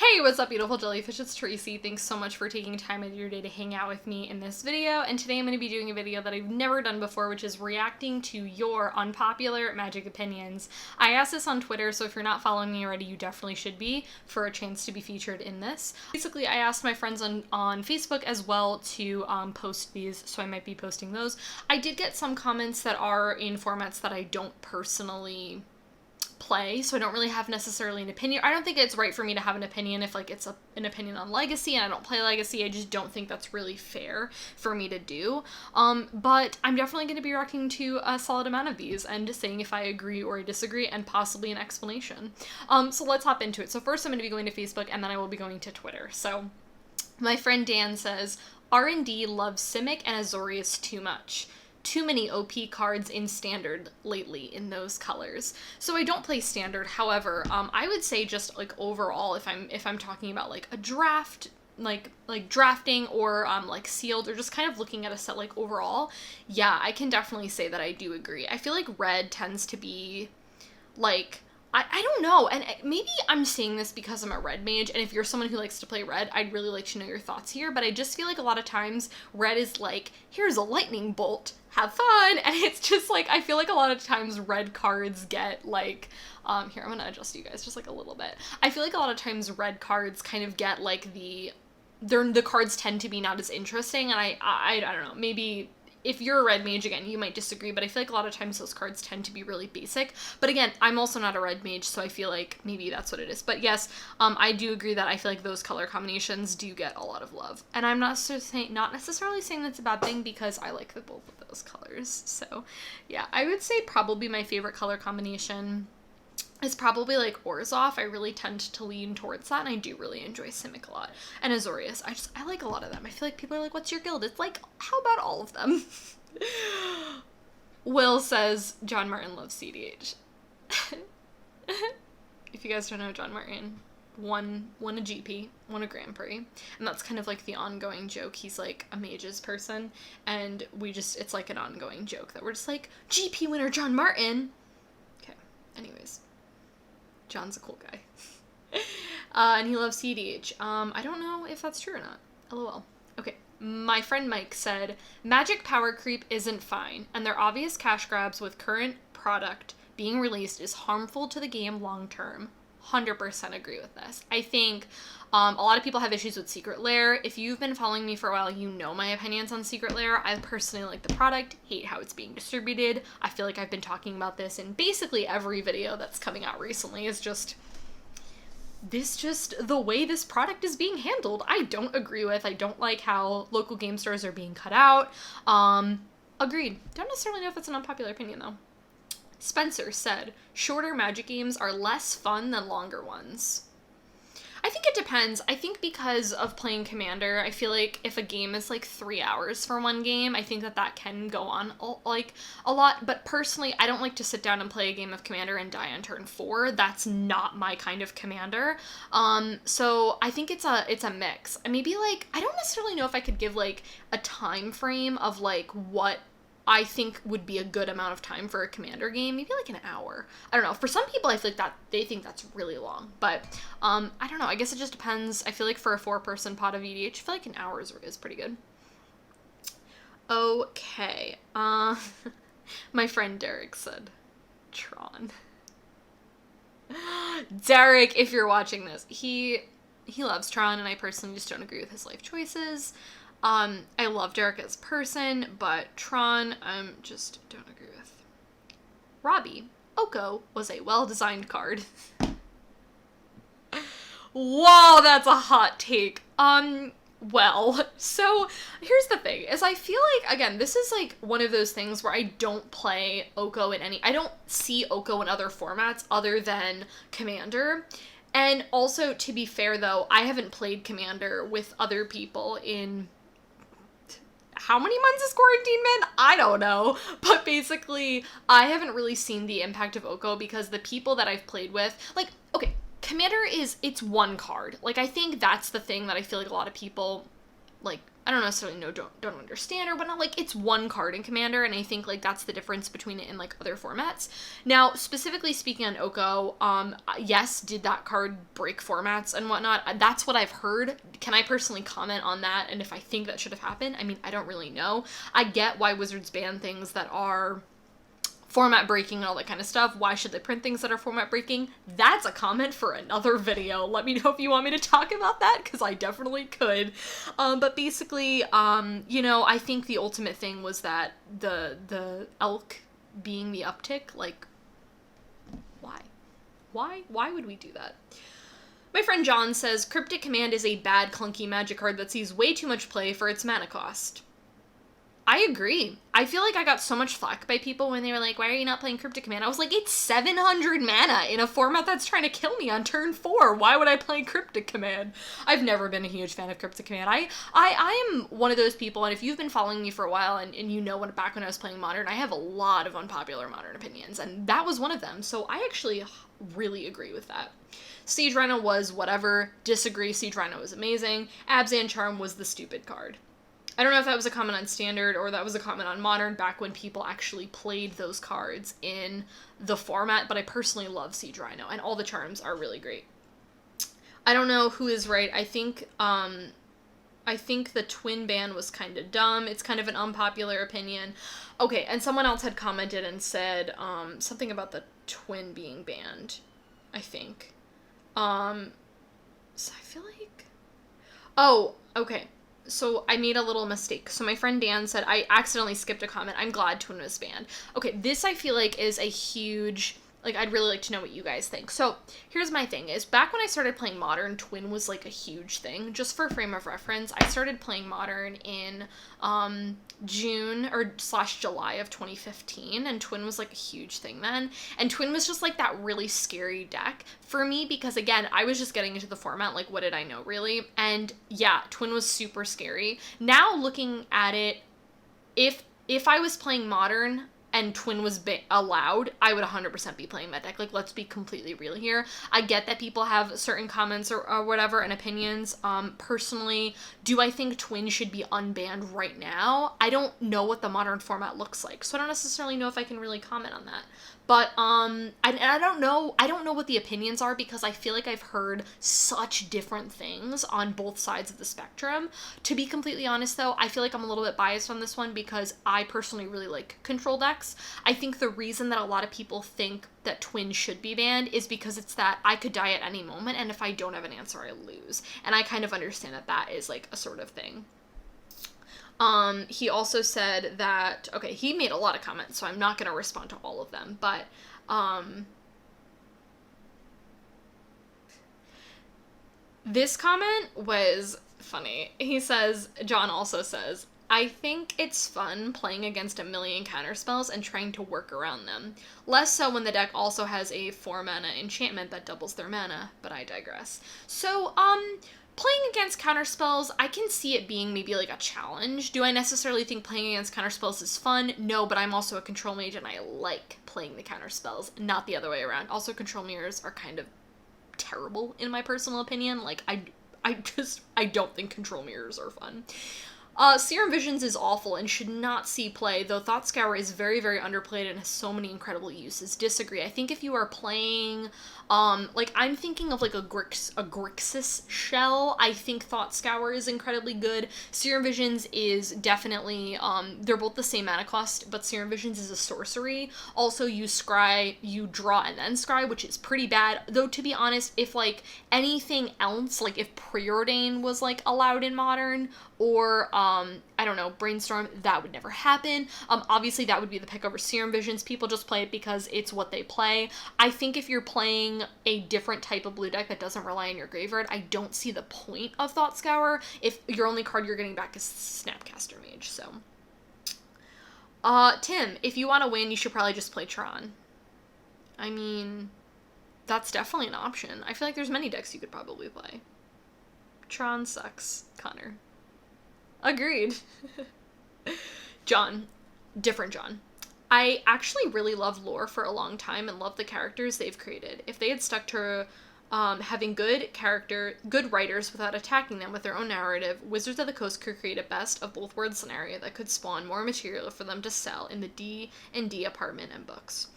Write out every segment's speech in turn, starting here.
Hey, what's up, beautiful jellyfish? It's Tracy. Thanks so much for taking time out of your day to hang out with me in this video. And today I'm going to be doing a video that I've never done before, which is reacting to your unpopular Magic opinions. I asked this on Twitter, so if you're not following me already, you definitely should be for a chance to be featured in this. Basically, I asked my friends on Facebook as well to post these, so I might be posting those. I did get some comments that are in formats that I don't personally play, so I don't really have necessarily an opinion. I don't think it's right for me to have an opinion if it's an opinion on Legacy and I don't play Legacy. I just don't think that's really fair for me to do. But I'm definitely going to be reacting to a solid amount of these and just saying if I agree or I disagree and possibly an explanation. So let's hop into it. So first I'm going to be going to Facebook and then I will be going to Twitter. So my friend Dan says, R&D loves Simic and Azorius too much. Too many OP cards in Standard lately in those colors. So I don't play Standard, however, I would say just overall, if I'm talking about a draft, like drafting or sealed or just kind of looking at a set overall, yeah, I can definitely say that I do agree. I feel like red tends to be I don't know, and maybe I'm saying this because I'm a red mage, and if you're someone who likes to play red, I'd really like to know your thoughts here, but I just feel like a lot of times red is here's a lightning bolt, have fun, and it's just I feel like a lot of times red cards get here, I'm gonna adjust you guys just a little bit. I feel like a lot of times red cards kind of get the cards tend to be not as interesting, and I don't know, maybe if you're a red mage, again, you might disagree, but I feel like a lot of times those cards tend to be really basic. But again, I'm also not a red mage, so I feel like maybe that's what it is. But yes, I do agree that I feel like those color combinations do get a lot of love. And I'm not necessarily saying that's a bad thing because I like both of those colors. So yeah, I would say probably my favorite color combination is probably Orzhov. I really tend to lean towards that, and I do really enjoy Simic a lot. And Azorius, I like a lot of them. I feel like people are what's your guild? It's how about all of them? Will says, John Martin loves CDH. If you guys don't know, John Martin won a GP, won a Grand Prix, and that's kind of the ongoing joke. He's a mages person, and it's an ongoing joke that we're just GP winner John Martin. Okay, anyways. John's a cool guy. And he loves CDH. I don't know if that's true or not. LOL. Okay. My friend Mike said, Magic power creep isn't fine, and their obvious cash grabs with current product being released is harmful to the game long term. 100% agree with this. I think a lot of people have issues with Secret Lair. If you've been following me for a while, you know my opinions on Secret Lair. I personally like the product, hate how it's being distributed. I feel like I've been talking about this in basically every video that's coming out recently, is just the way this product is being handled. I don't agree with. I don't like how local game stores are being cut out. Agreed. Don't necessarily know if it's an unpopular opinion though. Spencer said, shorter Magic games are less fun than longer ones. I think it depends. I think because of playing Commander, I feel like if a game is 3 hours for one game, I think that can go on a lot. But personally, I don't like to sit down and play a game of Commander and die on turn 4. That's not my kind of Commander. So I think it's a mix. Maybe I don't necessarily know if I could give a time frame of what I think would be a good amount of time for a Commander game. Maybe an hour. I don't know. For some people, I feel like they think that's really long. But I don't know. I guess it just depends. I feel like for a 4-person pot of EDH, I feel like an hour is pretty good. Okay. My friend Derek said, Tron. Derek, if you're watching this, he loves Tron, and I personally just don't agree with his life choices. I love Derek as a person, but Tron, just don't agree with. Robbie, Oko was a well-designed card. Whoa, that's a hot take. Well, so here's the thing, is I feel again, this is one of those things where I don't play Oko I don't see Oko in other formats other than Commander. And also, to be fair though, I haven't played Commander with other people in how many months has quarantine been? I don't know. But basically, I haven't really seen the impact of Oko because the people that I've played with, okay, Commander it's one card. I think that's the thing that I feel like a lot of people like, I don't necessarily know, don't understand or whatnot. Like, it's one card in Commander, and I think, like, that's the difference between it and, like, other formats. Now, specifically speaking on Oko, yes, did that card break formats and whatnot? That's what I've heard. Can I personally comment on that, and if I think that should have happened? I mean, I don't really know. I get why Wizards ban things that are format breaking and all that kind of stuff. Why should they print things that are format breaking? That's a comment for another video. Let me know if you want me to talk about that, because I definitely could. But basically, you know, I think the ultimate thing was that the elk being the uptick, like, why? Why would we do that? My friend John says, Cryptic Command is a bad, clunky magic card that sees way too much play for its mana cost. I agree. I feel like I got so much flack by people when they were like, why are you not playing Cryptic Command? I was like, it's 700 mana in a format that's trying to kill me on turn 4. Why would I play Cryptic Command? I've never been a huge fan of Cryptic Command. I am one of those people, and if you've been following me for a while and you know back when I was playing Modern, I have a lot of unpopular Modern opinions, and that was one of them, so I actually really agree with that. Siege Rhino was whatever. Disagree, Siege Rhino was amazing. Abzan Charm was the stupid card. I don't know if that was a comment on Standard or that was a comment on Modern back when people actually played those cards in the format, but I personally love Siege Rhino, and all the charms are really great. I don't know who is right. I think the twin ban was kind of dumb. It's kind of an unpopular opinion. Okay, and someone else had commented and said something about the twin being banned, I think. So I feel like... Oh, okay. So I made a little mistake. So my friend Dan said, I accidentally skipped a comment. I'm glad Twin was banned. Okay, this I feel like is a huge, like, I'd really like to know what you guys think. So here's my thing is, back when I started playing Modern, Twin was like a huge thing. Just for frame of reference, I started playing Modern in June or / July of 2015, and Twin was like a huge thing then. And Twin was just like that really scary deck for me because, again, I was just getting into the format, like, what did I know, really? And yeah, Twin was super scary. Now looking at it, if I was playing Modern and Twin was allowed, I would 100% be playing that deck. Like, let's be completely real here. I get that people have certain comments or whatever and opinions. Personally, do I think Twin should be unbanned right now? I don't know what the Modern format looks like, so I don't necessarily know if I can really comment on that. But, I don't know what the opinions are because I feel like I've heard such different things on both sides of the spectrum. To be completely honest, though, I feel like I'm a little bit biased on this one because I personally really like control decks. I think the reason that a lot of people think that Twin should be banned is because it's that I could die at any moment, and if I don't have an answer, I lose. And I kind of understand that that is, like, a sort of thing. He also said that, okay, he made a lot of comments, so I'm not going to respond to all of them, but, this comment was funny. He says, John also says, I think it's fun playing against a million counterspells and trying to work around them. Less so when the deck also has a 4-mana enchantment that doubles their mana, but I digress. So, playing against counterspells, I can see it being maybe like a challenge. Do I necessarily think playing against counterspells is fun? No, but I'm also a control mage and I like playing the counterspells, not the other way around. Also, control mirrors are kind of terrible in my personal opinion. Like, I don't think control mirrors are fun. Serum Visions is awful and should not see play, though Thought Scour is very, very underplayed and has so many incredible uses. Disagree. I think if you are playing, like, I'm thinking of, like, a Grixis shell, I think Thought Scour is incredibly good. Serum Visions is definitely, they're both the same mana cost, but Serum Visions is a sorcery. Also, you scry, you draw and then scry, which is pretty bad. Though, to be honest, if, like, anything else, like, if Preordain was, like, allowed in Modern, or, I don't know, Brainstorm, that would never happen. Obviously, that would be the pick over Serum Visions. People just play it because it's what they play. I think if you're playing a different type of blue deck that doesn't rely on your graveyard, I don't see the point of Thought Scour if your only card you're getting back is Snapcaster Mage, so. Tim, if you want to win, you should probably just play Tron. I mean, that's definitely an option. I feel like there's many decks you could probably play. Tron sucks, Connor. Agreed. John. Different John. I actually really love lore for a long time and love the characters they've created. If they had stuck to having good writers without attacking them with their own narrative, Wizards of the Coast could create a best of both worlds scenario that could spawn more material for them to sell in the D&D apartment and books.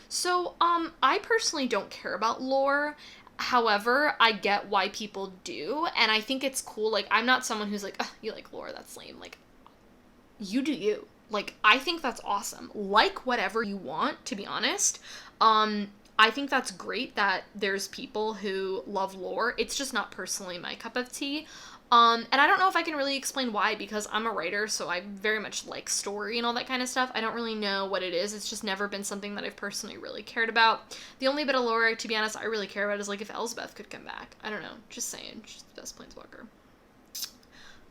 So, I personally don't care about lore. However, I get why people do, and I think it's cool. Like, I'm not someone who's like, oh, you like lore, that's lame. Like, you do you. Like, I think that's awesome. Like whatever you want, to be honest. I think that's great that there's people who love lore. It's just not personally my cup of tea. And I don't know if I can really explain why, because I'm a writer, so I very much like story and all that kind of stuff. I don't really know what it is. It's just never been something that I've personally really cared about. The only bit of lore, to be honest, I really care about is, like, if Elsbeth could come back. I don't know. Just saying. She's the best planeswalker.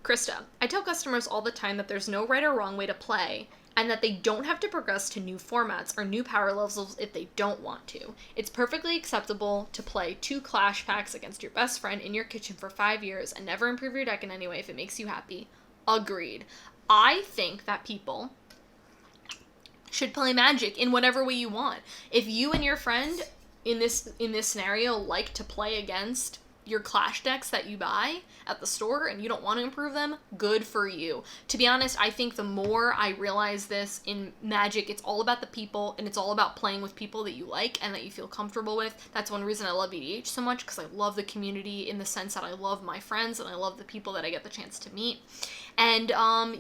Krista, I tell customers all the time that there's no right or wrong way to play, and that they don't have to progress to new formats or new power levels if they don't want to. It's perfectly acceptable to play 2 Clash packs against your best friend in your kitchen for 5 years and never improve your deck in any way if it makes you happy. Agreed. I think that people should play Magic in whatever way you want. If you and your friend in this scenario like to play against your Clash decks that you buy at the store and you don't want to improve them, good for you. To be honest, I think the more I realize this in Magic, it's all about the people, and it's all about playing with people that you like and that you feel comfortable with. That's one reason I love EDH so much, because I love the community in the sense that I love my friends and I love the people that I get the chance to meet. And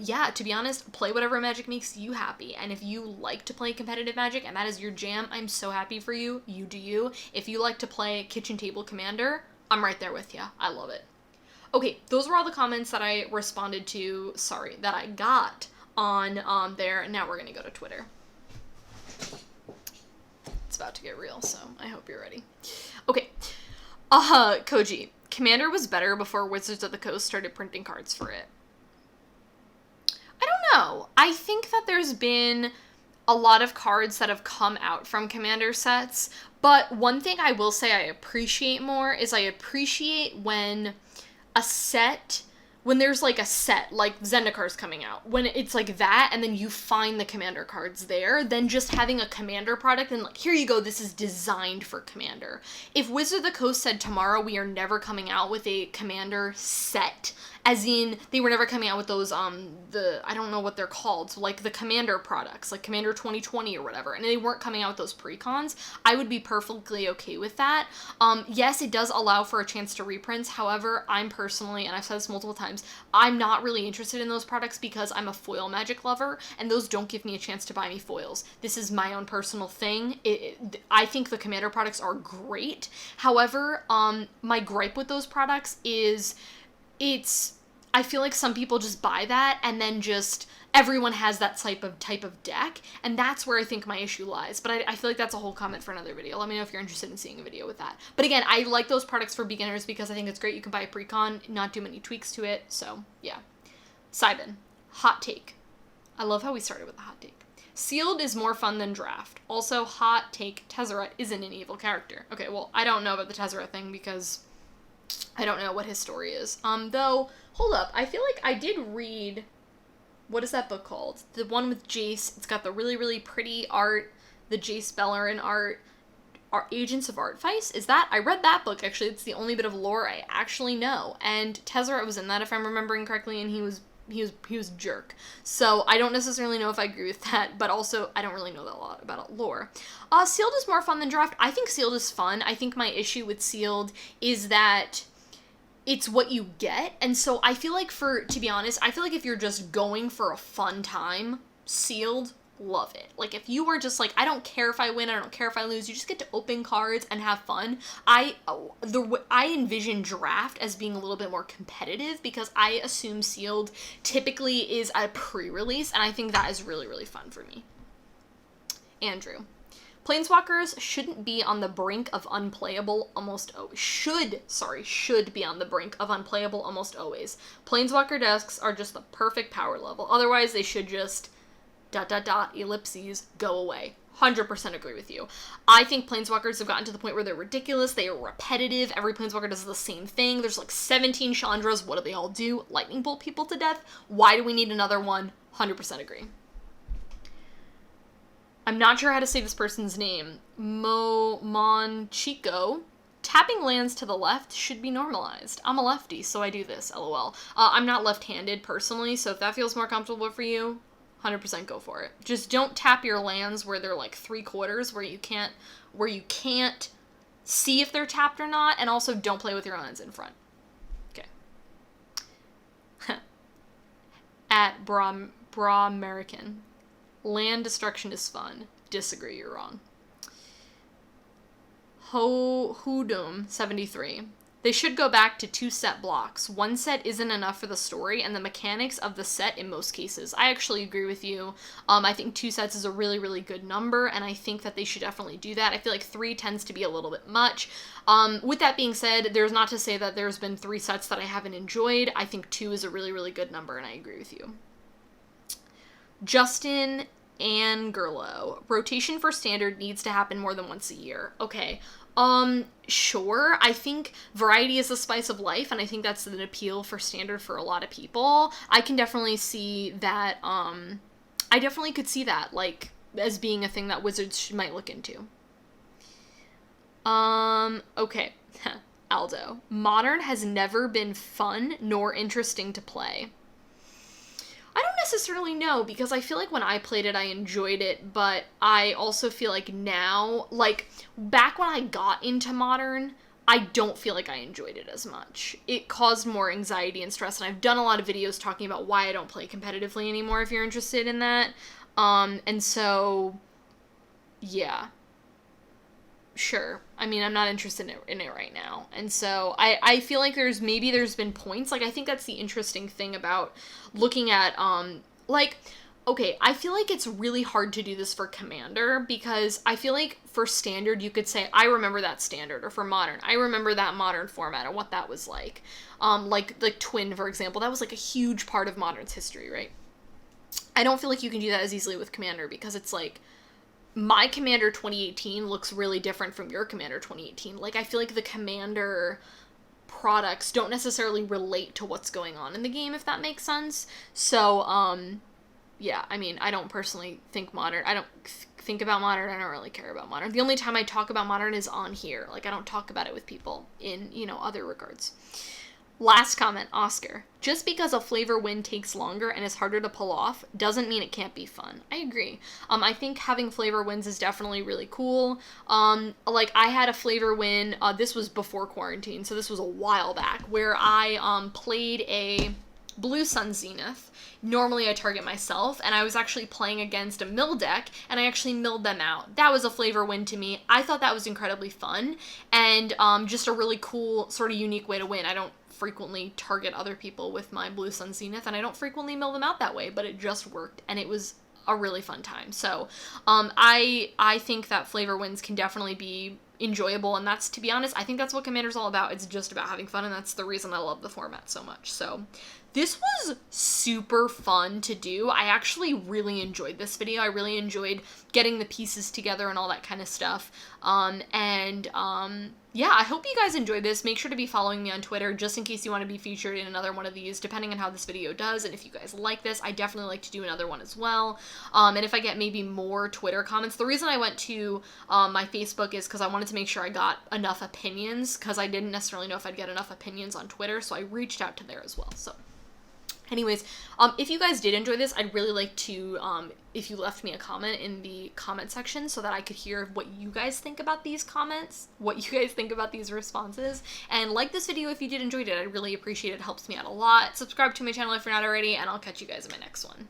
yeah, to be honest, play whatever Magic makes you happy. And if you like to play competitive Magic and that is your jam, I'm so happy for you. You do you. If you like to play Kitchen Table Commander, I'm right there with you. I love it. Okay, those were all the comments that I responded to, that I got on there. Now we're gonna go to Twitter. It's about to get real, so I hope you're ready. Okay, Koji, Commander was better before Wizards of the Coast started printing cards for it. I don't know. I think that there's been a lot of cards that have come out from Commander sets, but one thing I will say I appreciate more is I appreciate when there's like a set, like Zendikar's coming out, when it's like that, and then you find the Commander cards there, then just having a Commander product and like, here you go, this is designed for Commander. If Wizard of the Coast said tomorrow we are never coming out with a Commander set, as in they were never coming out with those, I don't know what they're called, so like the Commander products, like Commander 2020 or whatever, and they weren't coming out with those precons, I would be perfectly okay with that. Yes, it does allow for a chance to reprints, however, I'm personally, and I've said this multiple times, I'm not really interested in those products because I'm a foil Magic lover, and those don't give me a chance to buy me foils. This is my own personal thing. I think the Commander products are great. However, my gripe with those products is I feel like some people just buy that and then just everyone has that type of deck, and that's where I think my issue lies. But I feel like that's a whole comment for another video. Let me know if you're interested in seeing a video with that. But again, I like those products for beginners because I think it's great. You can buy a precon, not do many tweaks to it. So yeah. Simon, hot take. I love how we started with the hot take. Sealed is more fun than Draft. Also, hot take, Tezzeret isn't an evil character. Okay, well, I don't know about the Tezzeret thing because I don't know what his story is. Though, hold up, I feel like I did read, what is that book called? The one with Jace. It's got the really, really pretty art, the Jace Bellerin art, Agents of Artifice. Is that? I read that book, actually. It's the only bit of lore I actually know. And Tezzeret was in that, if I'm remembering correctly, and he was a jerk. So I don't necessarily know if I agree with that, but also I don't really know that a lot about lore. Sealed is more fun than Draft. I think Sealed is fun. I think my issue with Sealed is that it's what you get. And so I feel like to be honest, I feel like if you're just going for a fun time, Sealed, love it. Like, if you were just like, I don't care if I win, I don't care if I lose, you just get to open cards and have fun. I envision Draft as being a little bit more competitive because I assume Sealed typically is a pre-release, and I think that is really, really fun for me. Andrew. Planeswalkers shouldn't be on the brink of unplayable almost always. Should be on the brink of unplayable almost always. Planeswalker decks are just the perfect power level. Otherwise, they should just ... ellipses, go away. 100% agree with you. I think Planeswalkers have gotten to the point where they're ridiculous, they are repetitive, every Planeswalker does the same thing, there's like 17 Chandras, what do they all do? Lightning bolt people to death? Why do we need another one? 100% agree. I'm not sure how to say this person's name. Monchico Tapping lands to the left should be normalized. I'm a lefty, so I do this, lol. I'm not left-handed personally, so if that feels more comfortable for you, 100% go for it. Just don't tap your lands where they're like 3/4, where you can't see if they're tapped or not, and also don't play with your lands in front. Okay. At Bra American. Land destruction is fun. Disagree, you're wrong. Hoodum 73. They should go back to 2 set blocks. 1 set isn't enough for the story and the mechanics of the set in most cases. I actually agree with you. I think 2 sets is a really, really good number, and I think that they should definitely do that. I feel like 3 tends to be a little bit much. With that being said, there's not to say that there's been 3 sets that I haven't enjoyed. I think 2 is a really, really good number, and I agree with you. Justin Angerlo. Rotation for standard needs to happen more than once a year. Okay. Sure. I think variety is the spice of life, and I think that's an appeal for standard for a lot of people. I can definitely see that, I definitely could see that, like, as being a thing that Wizards might look into. Okay. Aldo. Modern has never been fun nor interesting to play. I don't necessarily know, because I feel like when I played it, I enjoyed it, but I also feel like now, like, back when I got into Modern, I don't feel like I enjoyed it as much. It caused more anxiety and stress, and I've done a lot of videos talking about why I don't play competitively anymore, if you're interested in that. And so, yeah. Sure. I mean, I'm not interested in it right now. And so I feel like there's been points, like, I think that's the interesting thing about looking at, like, okay, I feel like it's really hard to do this for Commander, because I feel like for Standard, you could say, I remember that Standard, or for Modern, I remember that Modern format and what that was like. Like Twin, for example, that was like a huge part of Modern's history, right? I don't feel like you can do that as easily with Commander, because it's like, my Commander 2018 looks really different from your Commander 2018. Like, I feel like the Commander products don't necessarily relate to what's going on in the game, if that makes sense. So, yeah, I mean, I don't personally think Modern, I don't think about Modern, I don't really care about Modern. The only time I talk about Modern is on here. Like, I don't talk about it with people in, you know, other regards. Last comment, Oscar. Just because a flavor win takes longer and is harder to pull off doesn't mean it can't be fun. I agree. I think having flavor wins is definitely really cool. Like, I had a flavor win, this was before quarantine, so this was a while back, where I played a Blue Sun Zenith. Normally I target myself, and I was actually playing against a mill deck, and I actually milled them out. That was a flavor win to me. I thought that was incredibly fun, and just a really cool, sort of unique way to win. I don't frequently target other people with my Blue Sun Zenith, and I don't frequently mill them out that way, but it just worked, and it was a really fun time. So I think that flavor wins can definitely be enjoyable, and that's, to be honest, I think that's what Commander's all about. It's just about having fun, and that's the reason I love the format so much. So this was super fun to do. I actually really enjoyed this video. I really enjoyed getting the pieces together and all that kind of stuff. Yeah, I hope you guys enjoyed this. Make sure to be following me on Twitter just in case you want to be featured in another one of these, depending on how this video does. And if you guys like this, I definitely like to do another one as well. And if I get maybe more Twitter comments, the reason I went to my Facebook is because I wanted to make sure I got enough opinions, because I didn't necessarily know if I'd get enough opinions on Twitter, so I reached out to there as well. So anyways, if you guys did enjoy this, I'd really like to, if you left me a comment in the comment section so that I could hear what you guys think about these comments, what you guys think about these responses, and like this video if you did enjoy it. I'd really appreciate it. It helps me out a lot. Subscribe to my channel if you're not already, and I'll catch you guys in my next one.